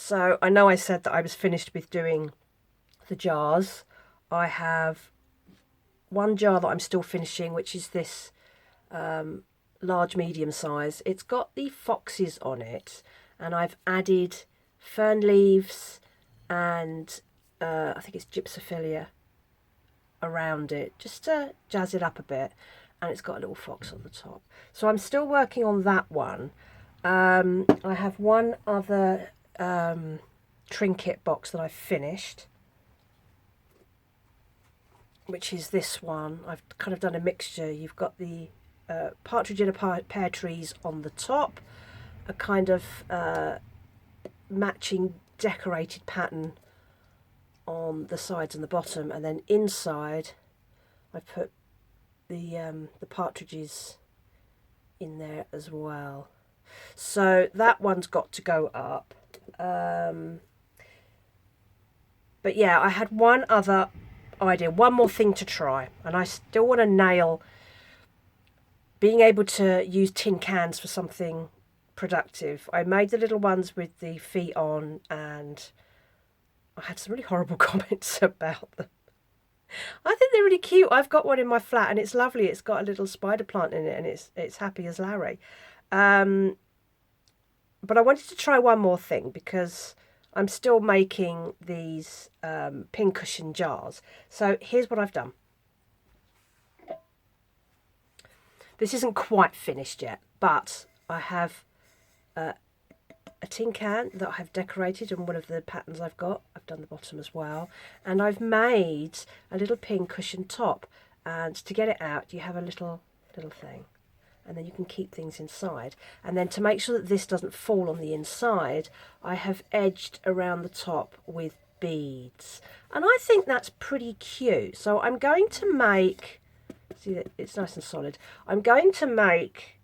So I know I said that I was finished with doing the jars. I have one jar that I'm still finishing, which is this large medium size. It's got the foxes on it, and I've added fern leaves and I think it's gypsophilia around it just to jazz it up a bit, and it's got a little fox on the top. So I'm still working on that one. I have one other trinket box that I've finished, which is this one. I've kind of done a mixture. You've got the partridge in a pear trees on the top, a kind of matching decorated pattern on the sides and the bottom, and then inside I put the partridges in there as well. So that one's got to go up. But yeah, I had one other idea, one more thing to try, and I still want to nail being able to use tin cans for something productive. I made the little ones with the feet on, and I had some really horrible comments about them. I think they're really cute. I've got one in my flat and it's lovely. It's got a little spider plant in it and it's happy as Larry. But I wanted to try one more thing because I'm still making these pincushion jars. So here's what I've done. This isn't quite finished yet, but I have a tin can that I have decorated, and one of the patterns I've done the bottom as well, and I've made a little pincushion top, and to get it out you have a little thing, and then you can keep things inside. And then to make sure that this doesn't fall on the inside, I have edged around the top with beads, and I think that's pretty cute. So I'm going to make, see that it's nice and solid, I'm going to make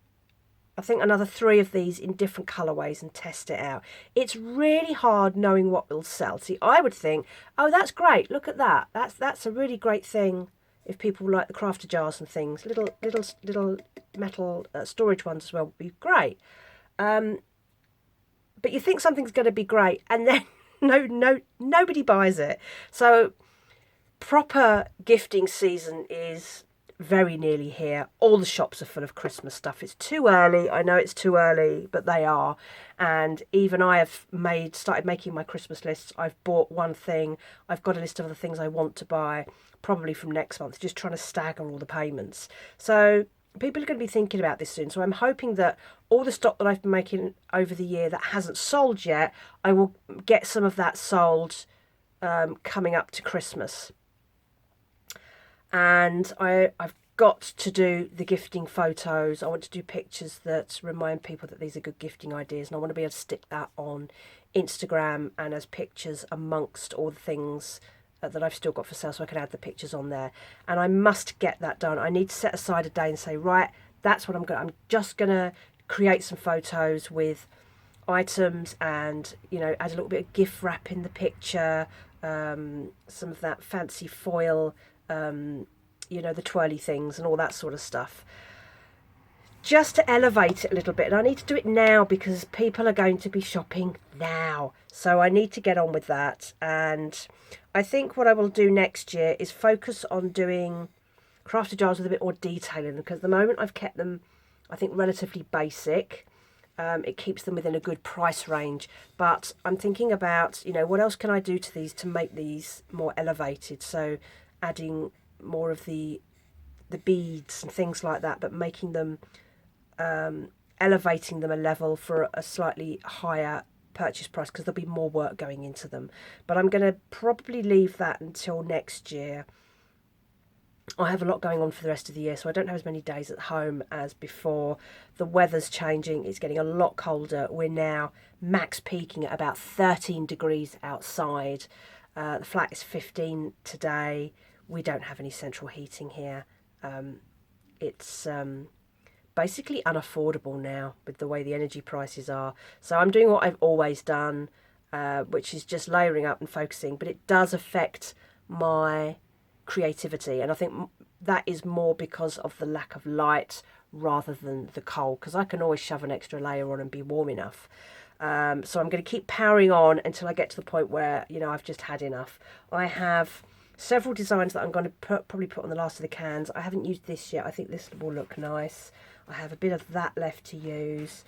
I think another 3 of these in different colourways and test it out. It's really hard knowing what will sell. See, I would think, oh, that's great, look at that. That's a really great thing if people like the crafter jars and things. Little metal storage ones as well would be great. But you think something's going to be great, and then nobody buys it. So proper gifting season is very nearly here. All the shops are full of Christmas stuff. It's too early. I know it's too early, but they are. And even I have started making my Christmas lists. I've bought one thing. I've got a list of other things I want to buy, probably from next month, just trying to stagger all the payments. So people are going to be thinking about this soon. So I'm hoping that all the stock that I've been making over the year that hasn't sold yet, I will get some of that sold coming up to Christmas. And I've got to do the gifting photos. I want to do pictures that remind people that these are good gifting ideas, and I want to be able to stick that on Instagram and as pictures amongst all the things that I've still got for sale, so I can add the pictures on there. And I must get that done. I need to set aside a day and say, right, that's what I'm just gonna create some photos with items, and add a little bit of gift wrap in the picture, some of that fancy foil, the twirly things and all that sort of stuff, just to elevate it a little bit. And I need to do it now because people are going to be shopping now, so I need to get on with that. And I think what I will do next year is focus on doing crafted jars with a bit more detail in them, because at the moment I've kept them, I think, relatively basic. It keeps them within a good price range, but I'm thinking about what else can I do to these to make these more elevated. So adding more of the beads and things like that, but making them elevating them a level for a slightly higher purchase price, because there'll be more work going into them. But I'm going to probably leave that until next year. I have a lot going on for the rest of the year, so I don't have as many days at home as before. The weather's changing, it's getting a lot colder. We're now max peaking at about 13 degrees outside. The flat is 15 today. We don't have any central heating here. It's basically unaffordable now with the way the energy prices are. So I'm doing what I've always done, which is just layering up and focusing. But it does affect my creativity, and I think that is more because of the lack of light rather than the cold, because I can always shove an extra layer on and be warm enough. So I'm going to keep powering on until I get to the point where, you know, I've just had enough. I have several designs that I'm going to probably put on the last of the cans. I haven't used this yet. I think this will look nice. I have a bit of that left to use.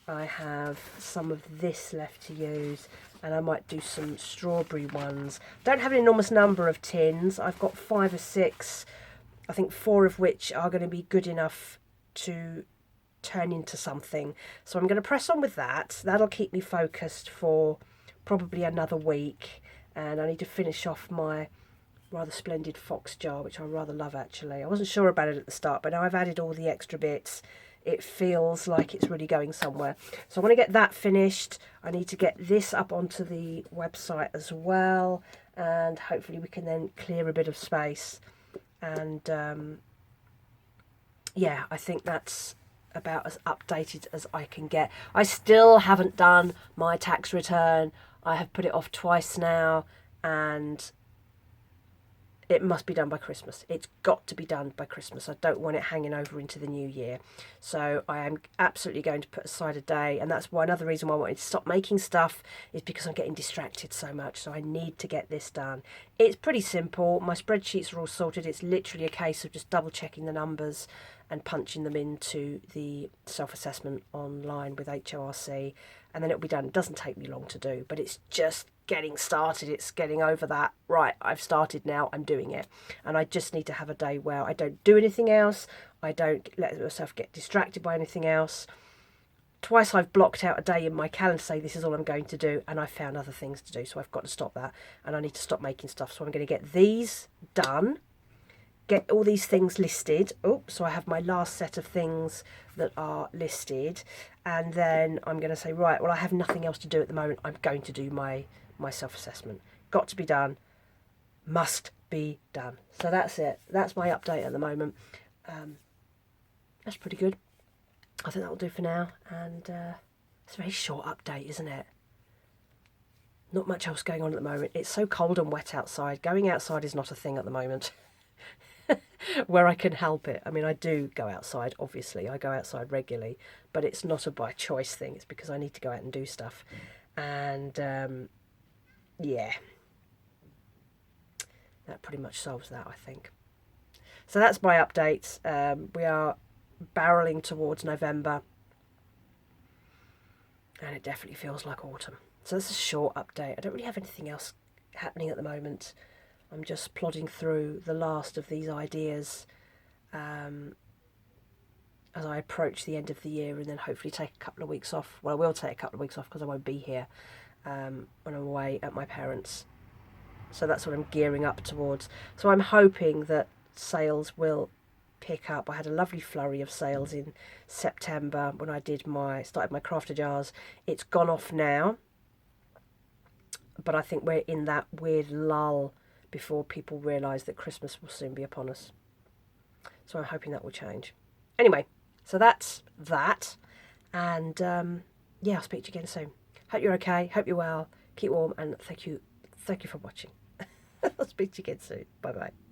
I have some of this left to use, and I might do some strawberry ones. Don't have an enormous number of tins. I've got 5 or 6, I think 4 of which are going to be good enough to turn into something. So I'm going to press on with that. That'll keep me focused for probably another week, and I need to finish off my rather splendid fox jar, which I rather love actually. I wasn't sure about it at the start, but now I've added all the extra bits, it feels like it's really going somewhere. So I want to get that finished. I need to get this up onto the website as well, and hopefully we can then clear a bit of space. And yeah, I think that's about as updated as I can get. I still haven't done my tax return. I have put it off twice now, and it must be done by Christmas. It's got to be done by Christmas. I don't want it hanging over into the new year. So I am absolutely going to put aside a day, and that's why another reason why I wanted to stop making stuff is because I'm getting distracted so much. So I need to get this done. It's pretty simple. My spreadsheets are all sorted. It's literally a case of just double checking the numbers and punching them into the self-assessment online with HORC, and then it'll be done. It doesn't take me long to do, but it's just getting started. It's getting over that, right, I've started now, I'm doing it. And I just need to have a day where I don't do anything else. I don't let myself get distracted by anything else. Twice I've blocked out a day in my calendar to say this is all I'm going to do, and I found other things to do, so I've got to stop that, and I need to stop making stuff. So I'm going to get these done, get all these things listed. Oh, so I have my last set of things that are listed, and then I'm going to say, right, well, I have nothing else to do at the moment. I'm going to do my self-assessment. Got to be done. Must be done. So that's it. That's my update at the moment. That's pretty good. I think that will do for now. And it's a very short update, isn't it? Not much else going on at the moment. It's so cold and wet outside. Going outside is not a thing at the moment. Where I can help it. I mean, I do go outside, obviously. I go outside regularly, but it's not a by choice thing. It's because I need to go out and do stuff. And yeah, that pretty much solves that, I think. So that's my updates. We are barreling towards November, and it definitely feels like autumn. So that's a short update. I don't really have anything else happening at the moment. I'm just plodding through the last of these ideas as I approach the end of the year, and then hopefully take a couple of weeks off. Well, I will take a couple of weeks off because I won't be here when I'm away at my parents'. So that's what I'm gearing up towards. So I'm hoping that sales will pick up. I had a lovely flurry of sales in September when I started my crafter jars. It's gone off now, but I think we're in that weird lull before people realise that Christmas will soon be upon us. So I'm hoping that will change. Anyway, so that's that. And yeah, I'll speak to you again soon. Hope you're okay. Hope you're well. Keep warm, and thank you for watching. I'll speak to you again soon. Bye bye.